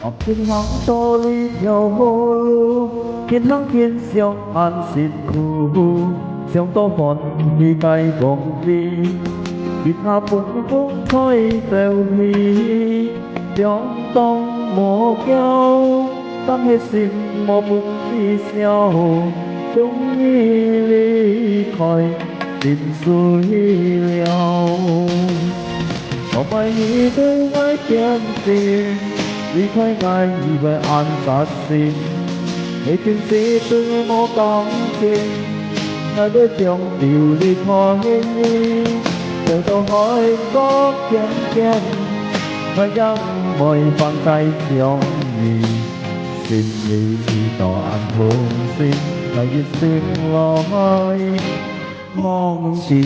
học sinh học tô lý nhiều vô kiến lắng kiến siêu an xin khu siêu tô phòn đi cây bóng đi bị hạ bụng bụng thôi tèo đi siêu tông mồ kéo tăng hết xin mồ bụng đi siêu chúng đi khỏi tìm suối liao我为你对爱坚定离开爱以为安扎心你天使對我講情愛的將要離開你就到海角見見我因為放低相遇善你ต่ออันคงสิ้นในยิ่งสิ้นลอยมองที